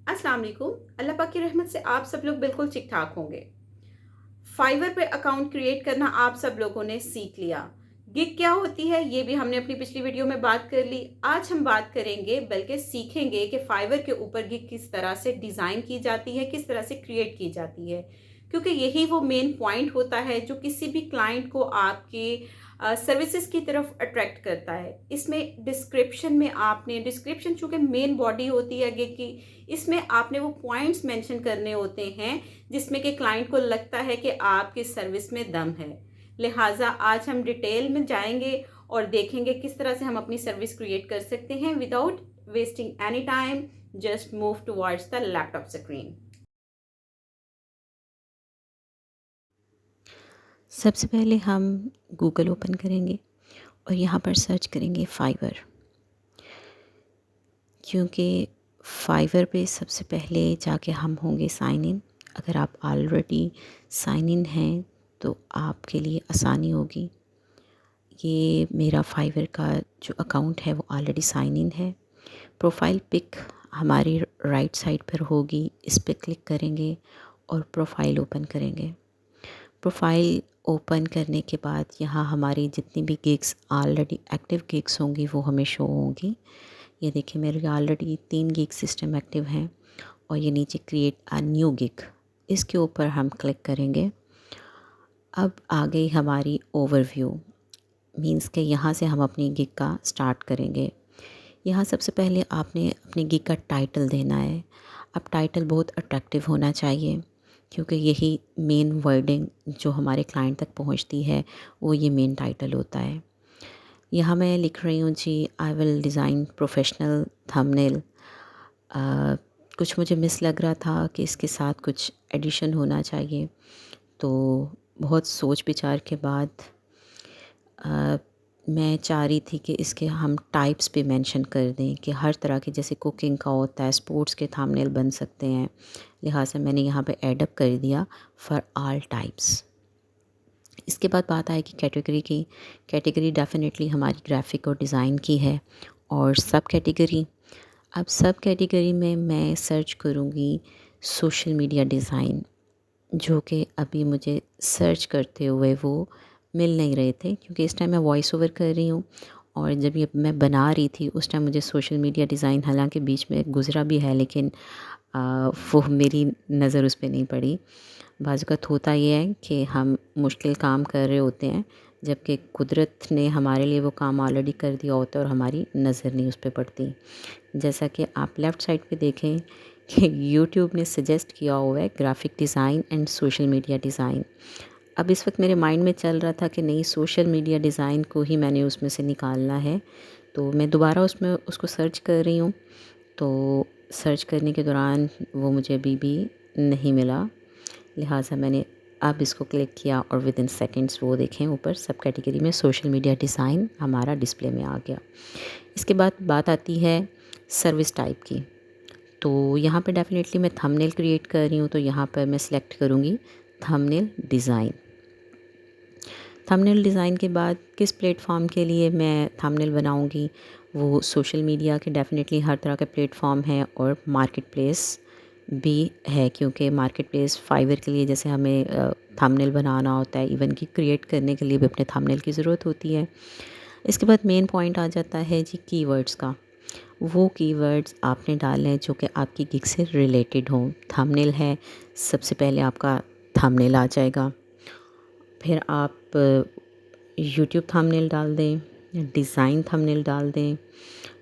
अस्सलाम वालेकुम। अल्लाह पाक की रहमत से आप सब लोग बिल्कुल ठीक ठाक होंगे। फाइवर पे अकाउंट क्रिएट करना आप सब लोगों ने सीख लिया। गिग क्या होती है ये भी हमने अपनी पिछली वीडियो में बात कर ली। आज हम बात करेंगे बल्कि सीखेंगे कि फाइवर के ऊपर गिग किस तरह से डिज़ाइन की जाती है, किस तरह से क्रिएट की जाती है। क्योंकि यही वो मेन पॉइंट होता है जो किसी भी क्लाइंट को आपके सर्विसेज की तरफ अट्रैक्ट करता है। इसमें डिस्क्रिप्शन में आपने डिस्क्रिप्शन चूँकि मेन बॉडी होती है गिग की, इसमें आपने वो पॉइंट्स मेंशन करने होते हैं जिसमें कि क्लाइंट को लगता है कि आपकी सर्विस में दम है। लिहाजा आज हम डिटेल में जाएंगे और देखेंगे किस तरह से हम अपनी सर्विस क्रिएट कर सकते हैं without wasting any time. Just move towards the laptop screen. सबसे पहले हम गूगल ओपन करेंगे और यहाँ पर सर्च करेंगे फाइवर, क्योंकि फाइवर पे सबसे पहले जाके हम होंगे साइन इन। अगर आप ऑलरेडी साइन इन हैं तो आपके लिए आसानी होगी। ये मेरा फाइवर का जो अकाउंट है वो ऑलरेडी साइन इन है। प्रोफाइल पिक हमारी राइट साइड पर होगी, इस पर क्लिक करेंगे और प्रोफाइल ओपन करेंगे। प्रोफाइल ओपन करने के बाद यहाँ हमारी जितनी भी गिग्स ऑलरेडी एक्टिव गिग्स होंगी वो हमें शो होंगी। ये देखिए मेरे ऑलरेडी 3 गिग सिस्टम एक्टिव हैं और ये नीचे क्रिएट अ न्यू गिग, इसके ऊपर हम क्लिक करेंगे। अब आ गई हमारी ओवरव्यू, मींस के यहाँ से हम अपनी गिग का स्टार्ट करेंगे। यहाँ सबसे पहले आपने अपनी गिग का टाइटल देना है। अब टाइटल बहुत अट्रैक्टिव होना चाहिए, क्योंकि यही मेन वर्डिंग जो हमारे क्लाइंट तक पहुँचती है वो ये मेन टाइटल होता है। यहाँ मैं लिख रही हूँ जी, I will design professional thumbnail. कुछ मुझे मिस लग रहा था कि इसके साथ कुछ एडिशन होना चाहिए, तो बहुत सोच विचार के बाद मैं चाह रही थी कि इसके हम टाइप्स पे मेंशन कर दें कि हर तरह के, जैसे कुकिंग का होता है, स्पोर्ट्स के थंबनेल बन सकते हैं। लिहाजा मैंने यहाँ पे ऐड अप कर दिया फॉर ऑल टाइप्स। इसके बाद बात आएगी कैटेगरी की। कैटेगरी डेफिनेटली हमारी ग्राफिक और डिज़ाइन की है। और सब कैटेगरी, अब सब कैटेगरी में मैं सर्च करूँगी सोशल मीडिया डिज़ाइन, जो कि अभी मुझे सर्च करते हुए वो मिल नहीं रहे थे, क्योंकि इस टाइम मैं वॉइस ओवर कर रही हूँ और जब ये मैं बना रही थी उस टाइम मुझे सोशल मीडिया डिज़ाइन हालांकि बीच में गुज़रा भी है, लेकिन वो मेरी नज़र उस पे नहीं पड़ी। बाज़ वक़्त होता ये है कि हम मुश्किल काम कर रहे होते हैं, जबकि कुदरत ने हमारे लिए वो काम ऑलरेडी कर दिया होता है और हमारी नज़र नहीं उस पे पड़ती। जैसा कि आप लेफ़्ट साइड पे देखें कि यूट्यूब ने सजेस्ट किया हुआ है graphic design and social media design. अब इस वक्त मेरे माइंड में चल रहा था कि नहीं, सोशल मीडिया डिज़ाइन को ही मैंने उसमें से निकालना है, तो मैं दोबारा उसमें उसको सर्च कर रही हूँ। तो सर्च करने के दौरान वो मुझे अभी भी नहीं मिला, लिहाजा मैंने अब इसको क्लिक किया और विद इन सेकेंड्स वो देखें ऊपर सब कैटेगरी में सोशल मीडिया डिज़ाइन हमारा डिस्प्ले में आ गया। इसके बाद बात आती है सर्विस टाइप की। तो यहाँ पे डेफ़िनेटली मैं थंबनेल क्रिएट कर रही हूँ, तो यहाँ पर मैं सिलेक्ट करूँगी थंबनेल डिज़ाइन। थंबनेल डिज़ाइन के बाद किस प्लेटफॉर्म के लिए मैं थंबनेल बनाऊँगी, वो सोशल मीडिया के डेफ़िनेटली हर तरह के प्लेटफॉर्म हैं और मार्केट प्लेस भी है, क्योंकि मार्केट प्लेस फाइवर के लिए जैसे हमें थंबनेल बनाना होता है, इवन कि क्रिएट करने के लिए भी अपने थंबनेल की ज़रूरत होती है। इसके बाद मेन पॉइंट आ जाता है जी कीवर्ड्स का। वो कीवर्ड्स आपने डालने हैं जो कि आपकी गिग से रिलेटेड हों। थंबनेल है, सबसे पहले आपका थंबनेल आ जाएगा, फिर आप यूट्यूब थंबनेल डाल दें, डिज़ाइन थंबनेल डाल दें,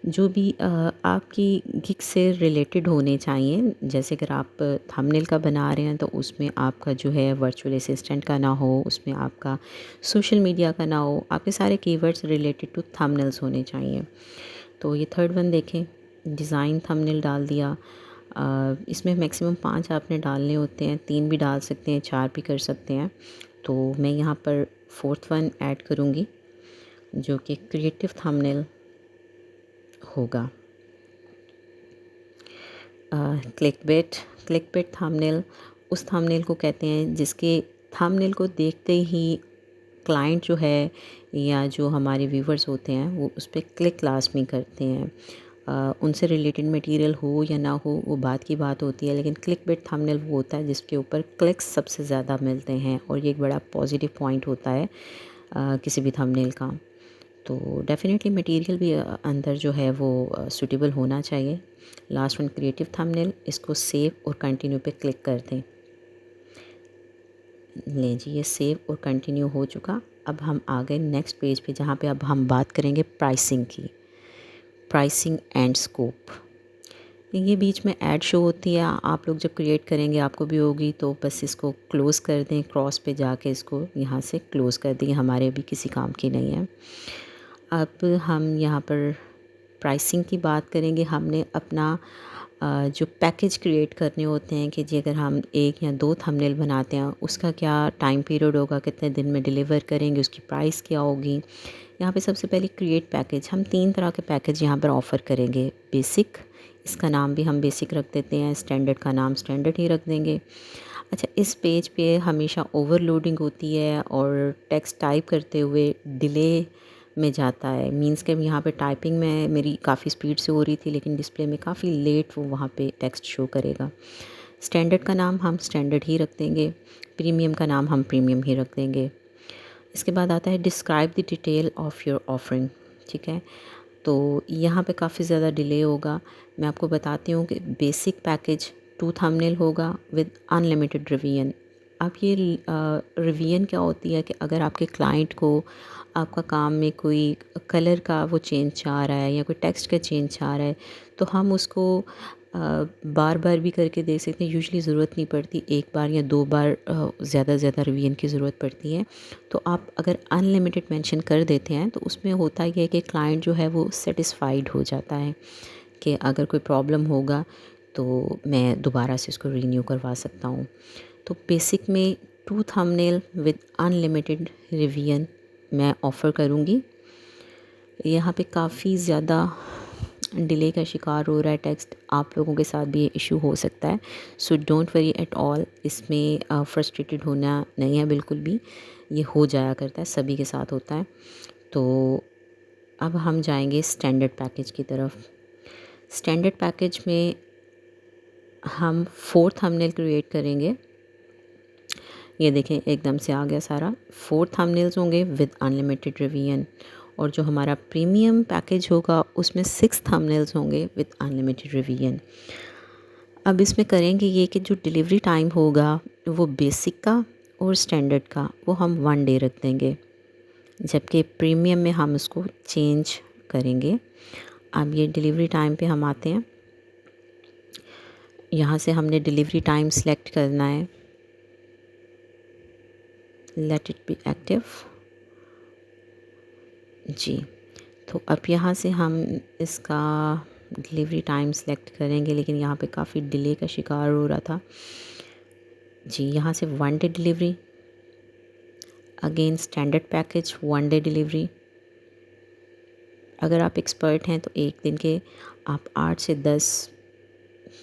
जो भी आपकी गिग से रिलेटेड होने चाहिए। जैसे अगर आप थंबनेल का बना रहे हैं तो उसमें आपका जो है वर्चुअल असिस्टेंट का ना हो, उसमें आपका सोशल मीडिया का ना हो, आपके सारे कीवर्ड्स रिलेटेड टू थंबनेल्स होने चाहिए। तो ये थर्ड वन देखें, डिज़ाइन थंबनेल डाल दिया। इसमें मैक्सिमम 5 आपने डालने होते हैं, 3 भी डाल सकते हैं, 4 भी कर सकते हैं। तो मैं यहाँ पर फोर्थ वन ऐड करूँगी जो कि क्रिएटिव थंबनेल होगा। क्लिकबेट थंबनेल उस थंबनेल को कहते हैं जिसके थंबनेल को देखते ही क्लाइंट जो है या जो हमारे व्यूवर्स होते हैं वो उस पर क्लिक लाजमी करते हैं। उनसे रिलेटेड मटेरियल हो या ना हो वो बात की बात होती है, लेकिन क्लिकबेट थंबनेल वो होता है जिसके ऊपर क्लिक्स सबसे ज़्यादा मिलते हैं, और ये एक बड़ा पॉजिटिव पॉइंट होता है किसी भी थंबनेल का। तो डेफ़िनेटली मटेरियल भी अंदर जो है वो सूटेबल होना चाहिए। लास्ट वन क्रिएटिव थंबनेल, इसको सेव और कंटिन्यू पे क्लिक कर दें। लें जी, ये सेव और कंटिन्यू हो चुका। अब हम आ गए नेक्स्ट पेज पे, जहाँ पे अब हम बात करेंगे प्राइसिंग की, प्राइसिंग एंड स्कोप। ये बीच में ऐड शो होती है, आप लोग जब क्रिएट करेंगे आपको भी होगी, तो बस इसको क्लोज़ कर दें, क्रॉस पे जाके इसको यहाँ से क्लोज़ कर दें, हमारे भी किसी काम की नहीं है। अब हम यहाँ पर प्राइसिंग की बात करेंगे। हमने अपना जो पैकेज क्रिएट करने होते हैं कि जी अगर हम 1 या 2 थंबनेल बनाते हैं उसका क्या टाइम पीरियड होगा, कितने दिन में डिलीवर करेंगे, उसकी प्राइस क्या होगी। यहाँ पे सबसे पहले क्रिएट पैकेज, हम 3 तरह के पैकेज यहाँ पर ऑफ़र करेंगे। बेसिक, इसका नाम भी हम बेसिक रख देते हैं, स्टैंडर्ड का नाम स्टैंडर्ड ही रख देंगे। अच्छा, इस पेज पे हमेशा ओवरलोडिंग होती है और टेक्स्ट टाइप करते हुए डिले में जाता है। मींस कि यहाँ पे टाइपिंग में मेरी काफ़ी स्पीड से हो रही थी, लेकिन डिस्प्ले में काफ़ी लेट वो वहाँ पे टेक्स्ट शो करेगा। स्टैंडर्ड का नाम हम स्टैंडर्ड ही रख देंगे, प्रीमियम का नाम हम प्रीमियम ही रख देंगे। इसके बाद आता है describe the detail of your offering. ठीक है, तो यहाँ पे काफ़ी ज़्यादा डिले होगा। मैं आपको बताती हूँ कि बेसिक पैकेज 2 थंबनेल होगा विद अनलिमिटेड रिवीजन। अब ये रिवीजन क्या होती है कि अगर आपके क्लाइंट को आपका काम में कोई कलर का वो चेंज चाह रहा है या कोई टेक्स्ट का चेंज चाह रहा है, तो हम उसको बार बार भी करके देख सकते हैं। यूजुअली ज़रूरत नहीं पड़ती, 1 बार या 2 बार ज़्यादा से ज़्यादा रिवीजन की ज़रूरत पड़ती है। तो आप अगर अनलिमिटेड मेंशन कर देते हैं तो उसमें होता ये है कि क्लाइंट जो है वो सेटिस्फाइड हो जाता है कि अगर कोई प्रॉब्लम होगा तो मैं दोबारा से इसको रीन्यू करवा सकता हूँ। तो बेसिक में 2 थंबनेल विद अनलिमिटेड रिवीजन मैं ऑफ़र करूँगी। यहाँ पे काफ़ी ज़्यादा डिले का शिकार हो रहा है टेक्स्ट, आप लोगों के साथ भी ये इशू हो सकता है। So don't worry at all, इसमें फ्रस्ट्रेटेड होना नहीं है बिल्कुल भी, ये हो जाया करता है, सभी के साथ होता है। तो अब हम जाएंगे स्टैंडर्ड पैकेज की तरफ। स्टैंडर्ड पैकेज में हम 4 थंबनेल क्रिएट करेंगे। ये देखें एकदम से आ गया सारा। 4 थंबनेल्स होंगे विद अनलिमिटेड रिवीजन, और जो हमारा प्रीमियम पैकेज होगा उसमें 6 थंबनेल्स होंगे विद अनलिमिटेड रिवीजन। अब इसमें करेंगे ये कि जो डिलीवरी टाइम होगा वो बेसिक का और स्टैंडर्ड का वो हम 1 डे रख देंगे, जबकि प्रीमियम में हम उसको चेंज करेंगे। अब ये डिलीवरी टाइम पे हम आते हैं। यहाँ से हमने डिलीवरी टाइम सेलेक्ट करना है, लेट इट बी एक्टिव जी। तो अब यहाँ से हम इसका डिलीवरी टाइम सेलेक्ट करेंगे, लेकिन यहाँ पे काफ़ी डिले का शिकार हो रहा था जी। यहाँ से 1 day delivery, again standard package 1 day delivery. अगर आप एक्सपर्ट हैं तो एक दिन के आप 8 से 10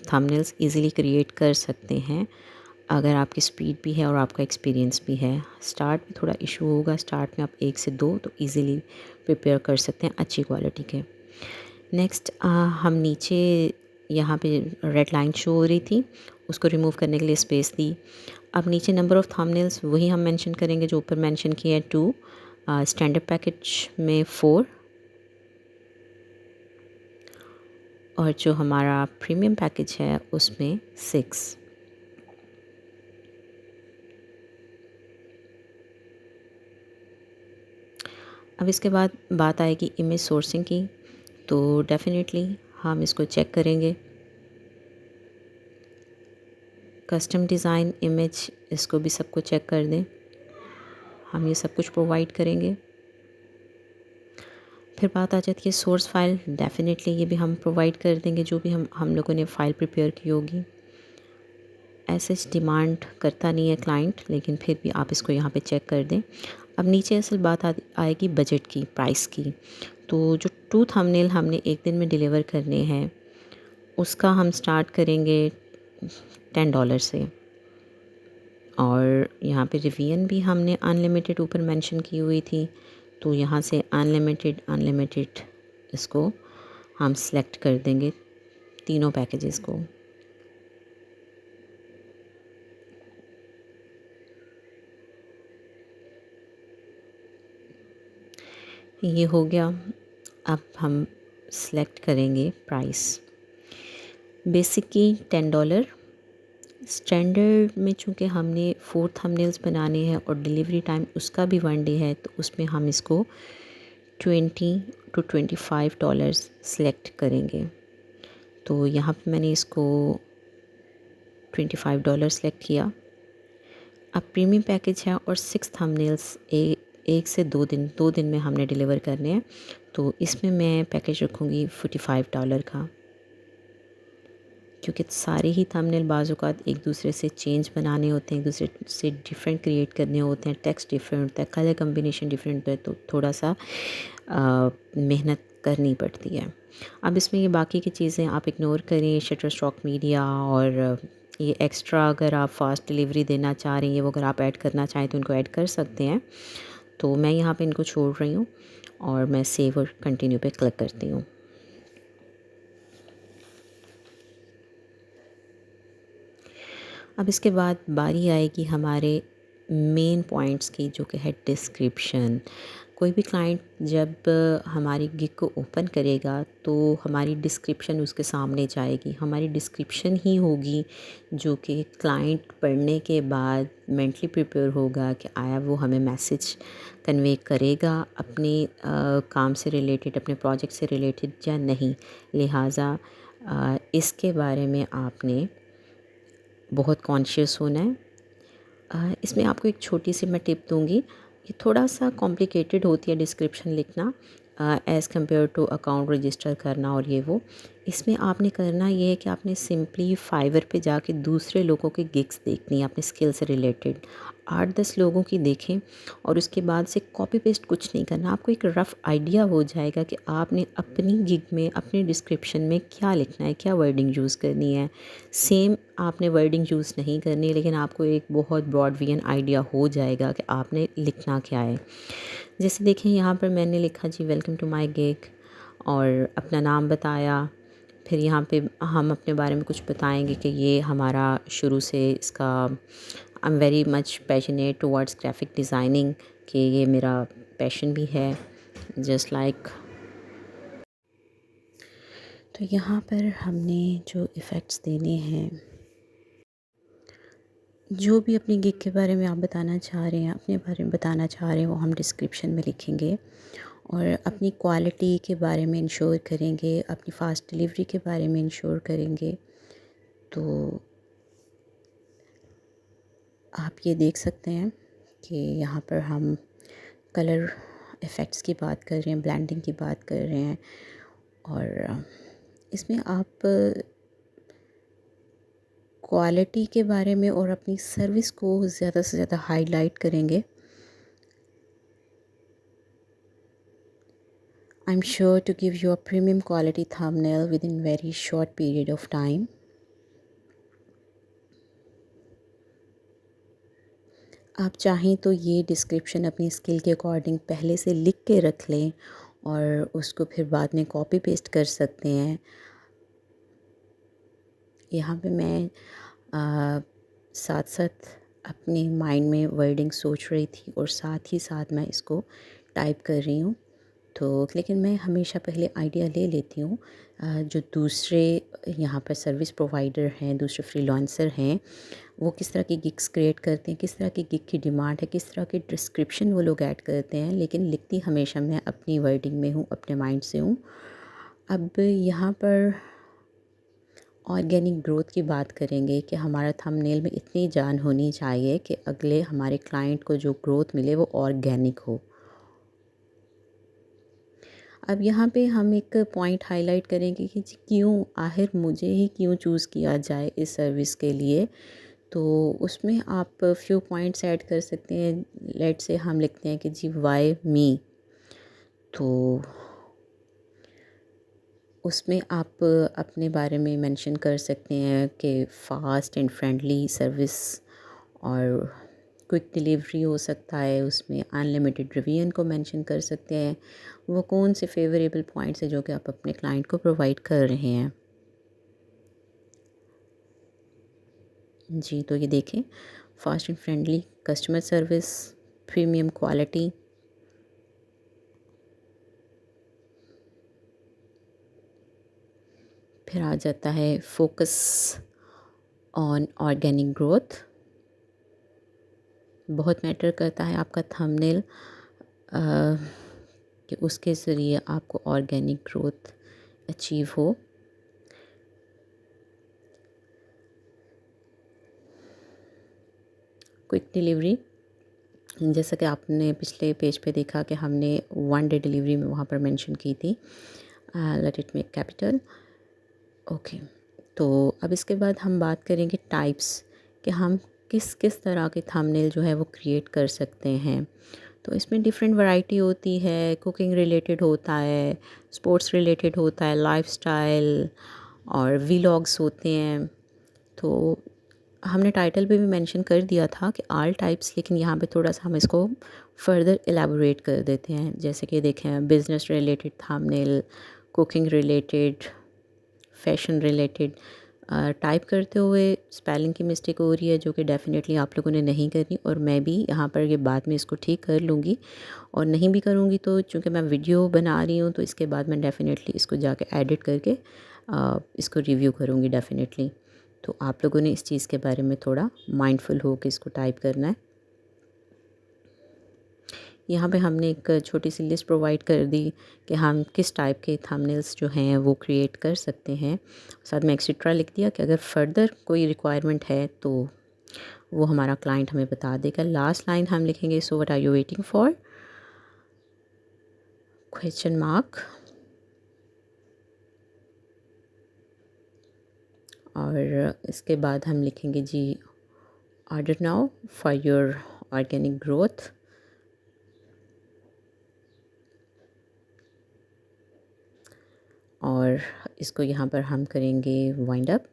थंबनेल्स इजीली क्रिएट कर सकते हैं, अगर आपकी स्पीड भी है और आपका एक्सपीरियंस भी है। स्टार्ट में थोड़ा इशू होगा, स्टार्ट में आप 1 से 2 तो इजीली प्रिपेयर कर सकते हैं अच्छी क्वालिटी के। नेक्स्ट हम नीचे यहाँ पे रेड लाइन शो हो रही थी, उसको रिमूव करने के लिए स्पेस दी। अब नीचे नंबर ऑफ़ थंबनेल्स वही हम मेंशन करेंगे जो ऊपर मेंशन किया है 2, स्टैंडर्ड पैकेज में 4 और जो हमारा प्रीमियम पैकेज है उसमें 6। अब इसके बाद बात आएगी इमेज सोर्सिंग की, तो डेफिनेटली हम इसको चेक करेंगे। कस्टम डिज़ाइन इमेज, इसको भी सबको चेक कर दें, हम ये सब कुछ प्रोवाइड करेंगे। फिर बात आ जाती है सोर्स फाइल, डेफिनेटली ये भी हम प्रोवाइड कर देंगे, जो भी हम लोगों ने फ़ाइल प्रिपेयर की होगी। ऐसे डिमांड करता नहीं है क्लाइंट, लेकिन फिर भी आप इसको यहाँ पे चेक कर दें। अब नीचे असल बात आएगी बजट की, प्राइस की। तो जो 2 थंबनेल हमने एक दिन में डिलीवर करने हैं उसका हम स्टार्ट करेंगे $10 से, और यहाँ पे रिवीजन भी हमने अनलिमिटेड ऊपर मेंशन की हुई थी, तो यहाँ से अनलिमिटेड इसको हम सेलेक्ट कर देंगे तीनों पैकेजेस को। ये हो गया। अब हम सेलेक्ट करेंगे प्राइस। बेसिक की $10। स्टैंडर्ड में चूँकि हमने 4 थंबनेल्स बनाने हैं और डिलीवरी टाइम उसका भी 1 डे है, तो उसमें हम इसको $20 to $25 सेलेक्ट करेंगे। तो यहाँ पे मैंने इसको $25 सेलेक्ट किया। अब प्रीमियम पैकेज है और 6 थंबनेल्स 1 से 2 दिन में हमने डिलीवर करने हैं, तो इसमें मैं पैकेज रखूँगी $45 का, क्योंकि सारे ही थंबनेल बाज़-औक़ात एक दूसरे से चेंज बनाने होते हैं, एक दूसरे से डिफरेंट क्रिएट करने होते हैं, टेक्स्ट डिफरेंट होता है, कलर कम्बिनेशन डिफरेंट होता है, तो थोड़ा सा मेहनत करनी पड़ती है। अब इसमें ये बाकी की चीज़ें आप इग्नोर करें, शटरस्टॉक मीडिया और ये एक्स्ट्रा अगर आप फास्ट डिलीवरी देना चाह रही हैं, वो अगर आप ऐड करना चाहें तो इनको ऐड कर सकते हैं। तो मैं यहाँ पे इनको छोड़ रही हूँ और मैं सेव और कंटिन्यू पे क्लिक करती हूँ। अब इसके बाद बारी आएगी हमारे मेन पॉइंट्स की, जो कि है डिस्क्रिप्शन। कोई भी क्लाइंट जब हमारी गिग को ओपन करेगा तो हमारी डिस्क्रिप्शन उसके सामने जाएगी। हमारी डिस्क्रिप्शन ही होगी जो कि क्लाइंट पढ़ने के बाद मेंटली प्रिपेयर होगा कि आया वो हमें मैसेज कन्वे करेगा अपने काम से रिलेटेड, अपने प्रोजेक्ट से रिलेटेड या नहीं। लिहाजा इसके बारे में आपने बहुत कॉन्शियस होना है। इसमें आपको एक छोटी सी मैं टिप दूंगी। ये थोड़ा सा कॉम्प्लिकेटेड होती है डिस्क्रिप्शन लिखना as compared to account register करना और ये वो। इसमें आपने करना ये है कि आपने सिंपली फाइवर पे जाके दूसरे लोगों के गिग्स देखनी है, अपने स्किल से रिलेटेड 8-10 लोगों की देखें और उसके बाद से कॉपी पेस्ट कुछ नहीं करना। आपको एक रफ़ आइडिया हो जाएगा कि आपने अपनी गिग में अपने डिस्क्रिप्शन में क्या लिखना है, क्या वर्डिंग यूज़ करनी है। सेम आपने वर्डिंग यूज़ नहीं करनी, लेकिन आपको एक बहुत ब्रॉड विजन आइडिया हो जाएगा कि आपने लिखना क्या है। जैसे देखें यहाँ पर मैंने लिखा जी वेलकम टू माय गिग और अपना नाम बताया। फिर यहाँ पे हम अपने बारे में कुछ बताएंगे कि ये हमारा शुरू से इसका I am very much passionate towards graphic designing, कि ये मेरा पैशन भी है जस्ट लाइक। तो यहाँ पर हमने जो इफ़ेक्ट्स देने हैं, जो भी अपनी गिग के बारे में आप बताना चाह रहे हैं, अपने बारे में बताना चाह रहे हैं, वो हम डिस्क्रिप्शन में लिखेंगे और अपनी क्वालिटी के बारे में इंश्योर करेंगे, अपनी फ़ास्ट डिलीवरी के बारे में इंश्योर करेंगे। तो आप ये देख सकते हैं कि यहाँ पर हम कलर इफ़ेक्ट्स की बात कर रहे हैं, ब्लेंडिंग की बात कर रहे हैं और इसमें आप क्वालिटी के बारे में और अपनी सर्विस को ज़्यादा से ज़्यादा हाईलाइट करेंगे। I'm sure to give you a premium quality thumbnail within very short period of time. आप चाहें तो ये डिस्क्रिप्शन अपनी स्किल के अकॉर्डिंग पहले से लिख के रख लें और उसको फिर बाद में कॉपी पेस्ट कर सकते हैं। यहाँ पे मैं साथ साथ अपने माइंड में वर्डिंग सोच रही थी और साथ ही साथ मैं इसको टाइप कर रही हूँ। तो लेकिन मैं हमेशा पहले आइडिया ले लेती हूँ जो दूसरे यहाँ पर सर्विस प्रोवाइडर हैं, दूसरे फ्रीलांसर हैं, वो किस तरह की गिग्स क्रिएट करते हैं, किस तरह की गिग की डिमांड है, किस तरह की डिस्क्रिप्शन वो लोग ऐड करते हैं। लेकिन लिखती हमेशा मैं अपनी वर्डिंग में हूँ, अपने माइंड से हूँ। अब यहाँ पर ऑर्गेनिक ग्रोथ की बात करेंगे कि हमारा थंबनेल में इतनी जान होनी चाहिए कि अगले हमारे क्लाइंट को जो ग्रोथ मिले वो ऑर्गेनिक हो। अब यहाँ पे हम एक पॉइंट हाईलाइट करेंगे कि जी क्यों, आखिर मुझे ही क्यों चूज़ किया जाए इस सर्विस के लिए। तो उसमें आप फ्यू पॉइंट्स ऐड कर सकते हैं। लेट्स से हम लिखते हैं कि जी वाई मी। तो उसमें आप अपने बारे में मेंशन कर सकते हैं कि फ़ास्ट एंड फ्रेंडली सर्विस और क्विक डिलीवरी हो सकता है, उसमें अनलिमिटेड रिवीजन को मेंशन कर सकते हैं। वो कौन से फेवरेबल पॉइंट्स हैं जो कि आप अपने क्लाइंट को प्रोवाइड कर रहे हैं। जी, तो ये देखें, fast and friendly customer service, premium quality, फिर आ जाता है फोकस ऑन ऑर्गेनिक ग्रोथ। बहुत मैटर करता है आपका थंबनेल कि उसके ज़रिए आपको ऑर्गेनिक ग्रोथ अचीव हो। क्विक डिलीवरी, जैसा कि आपने पिछले पेज पे देखा कि हमने 1 डे डिलीवरी में वहाँ पर मेंशन की थी, let it make capital. Okay, तो अब इसके बाद हम बात करेंगे टाइप्स, कि हम किस किस तरह के थंबनेल जो है वो क्रिएट कर सकते हैं। तो इसमें डिफरेंट वैरायटी होती है, कुकिंग रिलेटेड होता है, स्पोर्ट्स रिलेटेड होता है, लाइफस्टाइल और व्लॉग्स होते हैं। तो हमने टाइटल पे भी मेंशन कर दिया था कि ऑल टाइप्स, लेकिन यहाँ पे थोड़ा सा हम इसको फर्दर एलाबोरेट कर देते हैं। जैसे कि देखें, business related thumbnail, cooking related, fashion related. Type करते हुए स्पेलिंग की मिस्टेक हो रही है जो कि डेफ़िनेटली आप लोगों ने नहीं करनी, और मैं भी यहाँ पर ये बाद में इसको ठीक कर लूँगी। और नहीं भी करूँगी तो चूँकि मैं वीडियो बना रही हूँ, तो इसके बाद मैं डेफ़िनेटली इसको जाके एडिट करके इसको रिव्यू करूँगी डेफ़िनेटली। तो आप लोगों ने इस चीज़ के बारे में थोड़ा माइंडफुल हो के इसको टाइप करना है। यहाँ पे हमने एक छोटी सी लिस्ट प्रोवाइड कर दी कि हम किस टाइप के थंबनेल्स जो हैं वो क्रिएट कर सकते हैं। साथ में एक्सेट्रा लिख दिया कि अगर फर्दर कोई रिक्वायरमेंट है तो वो हमारा क्लाइंट हमें बता देगा। लास्ट लाइन हम लिखेंगे, so what are you waiting for, question mark. और इसके बाद हम लिखेंगे जी, order now for your organic growth. और इसको यहाँ पर हम करेंगे wind up.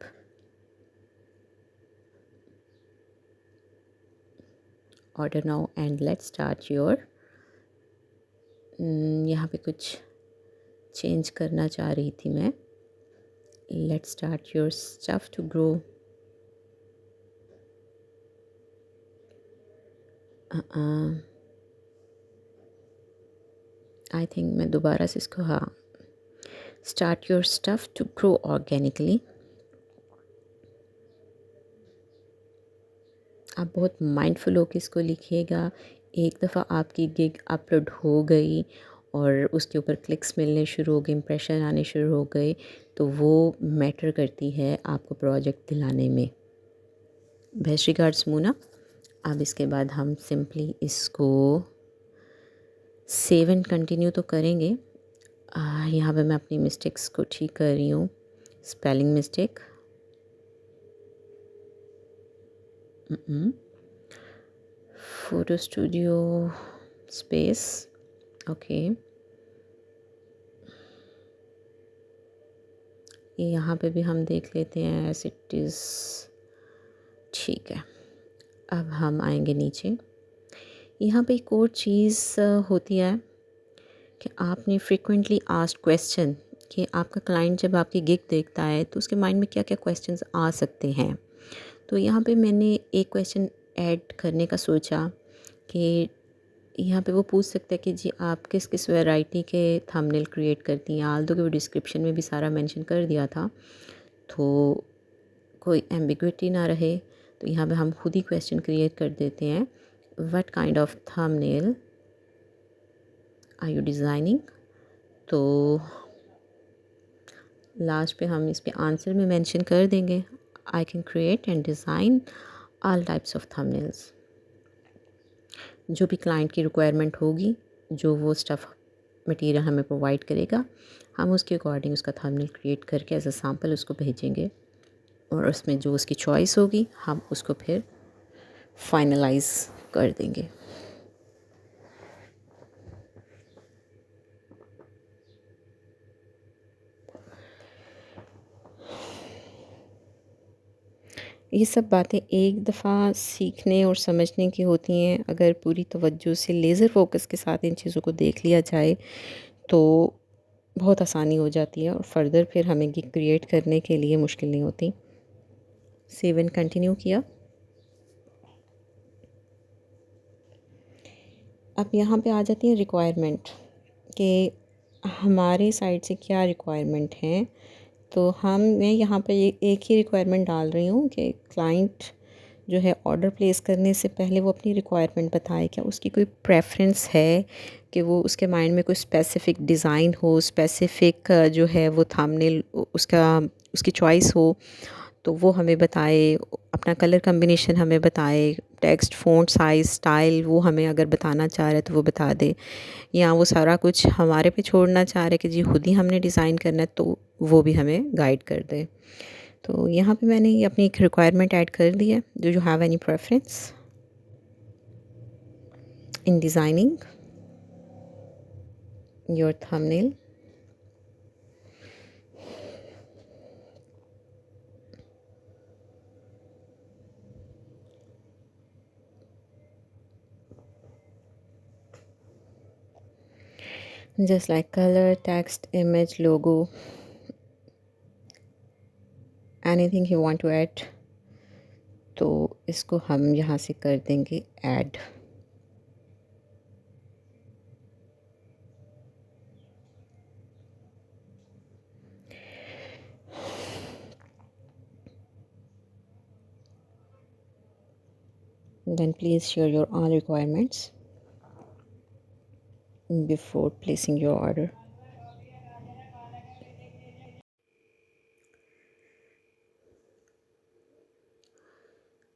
Order now and let's start your. यहाँ पे कुछ चेंज करना चाह रही थी मैं। Let's start your stuff to grow. I think मैं दोबारा से इसको, हाँ, start your stuff to grow organically. आप बहुत माइंडफुल होकर इसको लिखिएगा। एक दफ़ा आपकी गिग अपलोड हो गई और उसके ऊपर क्लिक्स मिलने शुरू हो गए, इंप्रेशन आने शुरू हो गए, तो वो मैटर करती है आपको प्रोजेक्ट दिलाने में। Best regards Muna. अब इसके बाद हम सिंपली इसको सेव एंड कंटिन्यू तो करेंगे। यहाँ पे मैं अपनी मिस्टेक्स को ठीक कर रही हूँ। Spelling mistake, photo studio space, okay. ये यहाँ पे भी हम देख लेते हैं एज इट इज़, ठीक है। अब हम आएंगे नीचे। यहाँ पे एक और चीज़ होती है कि आपने फ्रीक्वेंटली आस्क्ड क्वेश्चन, कि आपका क्लाइंट जब आपकी गिग देखता है तो उसके माइंड में क्या क्या क्वेश्चंस आ सकते हैं। तो यहाँ पे मैंने एक क्वेश्चन ऐड करने का सोचा कि यहाँ पे वो पूछ सकता है कि जी आप किस किस वैरायटी के थंबनेल क्रिएट करती हैं। आल दो कि वो डिस्क्रिप्शन में भी सारा मेंशन कर दिया था, तो कोई एम्बिग्विटी ना रहे, तो यहाँ पे हम खुद ही क्वेश्चन क्रिएट कर देते हैं, what kind of thumbnail are you designing. तो लास्ट पे हम इस पे आंसर में मेंशन कर देंगे, I can create and design all types of thumbnails. जो भी क्लाइंट की रिक्वायरमेंट होगी, जो वो स्टफ़ मटेरियल हमें प्रोवाइड करेगा, हम उसके अकॉर्डिंग उसका थंबनेल क्रिएट करके एज अ सैम्पल उसको भेजेंगे, और उसमें जो उसकी चॉइस होगी हम उसको फिर फाइनलाइज कर देंगे। ये सब बातें एक दफ़ा सीखने और समझने की होती हैं। अगर पूरी तवज्जो से लेज़र फोकस के साथ इन चीज़ों को देख लिया जाए तो बहुत आसानी हो जाती है और फर्दर फिर हमें गिग क्रिएट करने के लिए मुश्किल नहीं होती। सेव एंड कंटिन्यू किया। अब यहाँ पे आ जाती है रिक्वायरमेंट कि हमारे साइड से क्या रिक्वायरमेंट हैं। तो मैं यहाँ पे एक ही रिक्वायरमेंट डाल रही हूँ कि क्लाइंट जो है ऑर्डर प्लेस करने से पहले वो अपनी रिक्वायरमेंट बताए, क्या उसकी कोई प्रेफरेंस है कि वो उसके माइंड में कोई स्पेसिफ़िक डिज़ाइन हो, स्पेसिफ़िक जो है वो थंबनेल उसकी चॉइस हो तो वो हमें बताए, अपना कलर कॉम्बिनेशन हमें बताए, टेक्स्ट फ़ॉन्ट साइज़ स्टाइल वो हमें अगर बताना चाह रहे तो वो बता दे, या वो सारा कुछ हमारे पे छोड़ना चाह रहे कि जी खुद ही हमने डिज़ाइन करना है तो वो भी हमें गाइड कर दे। तो यहाँ पे मैंने ये अपनी एक रिक्वायरमेंट ऐड कर दी है, do you have any preference in designing your thumbnail. Just like color, text, image, logo, anything you want to add, तो इसको हम यहाँ से कर देंगे add. Then please share your all requirements before placing your order.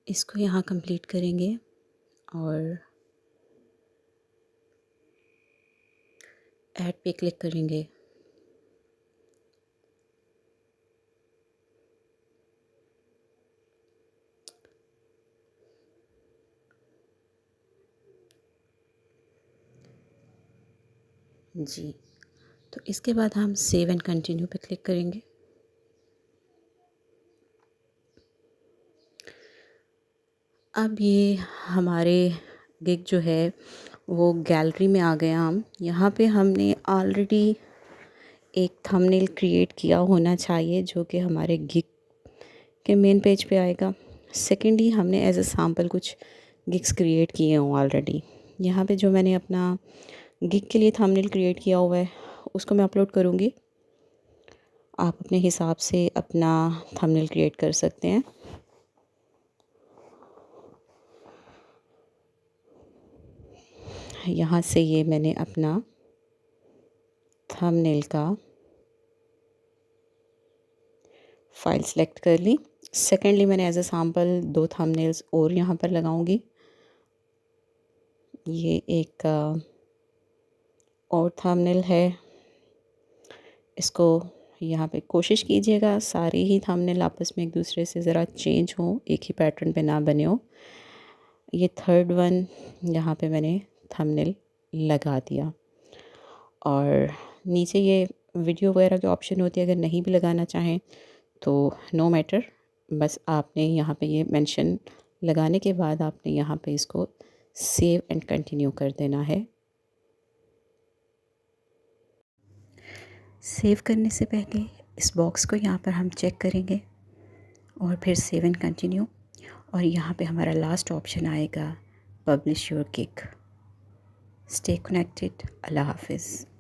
इसको यहाँ complete करेंगे और ऐड पे क्लिक करेंगे। जी, तो इसके बाद हम सेव एंड कंटिन्यू पे क्लिक करेंगे। अब ये हमारे गिग जो है वो गैलरी में आ गया। हम यहाँ पे हमने ऑलरेडी एक थंबनेल क्रिएट किया होना चाहिए जो कि हमारे गिग के मेन पेज पे आएगा। सेकेंडली हमने एज अ सैम्पल कुछ गिग्स क्रिएट किए हों ऑलरेडी। यहाँ पे जो मैंने अपना गिग के लिए थंबनेल क्रिएट किया हुआ है उसको मैं अपलोड करूँगी। आप अपने हिसाब से अपना थंबनेल क्रिएट कर सकते हैं। यहाँ से ये मैंने अपना थंबनेल का फ़ाइल सेलेक्ट कर ली। सेकेंडली मैंने एज अ सैम्पल 2 थंबनेल्स और यहाँ पर लगाऊंगी। ये एक और थंबनेल है, इसको यहाँ पे कोशिश कीजिएगा सारे ही थंबनेल आपस में एक दूसरे से ज़रा चेंज हो, एक ही पैटर्न पे ना बने हो। ये थर्ड वन यहाँ पे मैंने थंबनेल लगा दिया और नीचे ये वीडियो वगैरह के ऑप्शन होती है, अगर नहीं भी लगाना चाहें तो नो मैटर, बस आपने यहाँ पे ये मेंशन लगाने के बाद आपने यहाँ पे इसको सेव एंड कंटिन्यू कर देना है। सेव करने से पहले इस बॉक्स को यहाँ पर हम चेक करेंगे और फिर सेव एंड कंटिन्यू, और यहाँ पे हमारा लास्ट ऑप्शन आएगा publish your gig. Stay connected. अल्लाह हाफिज़।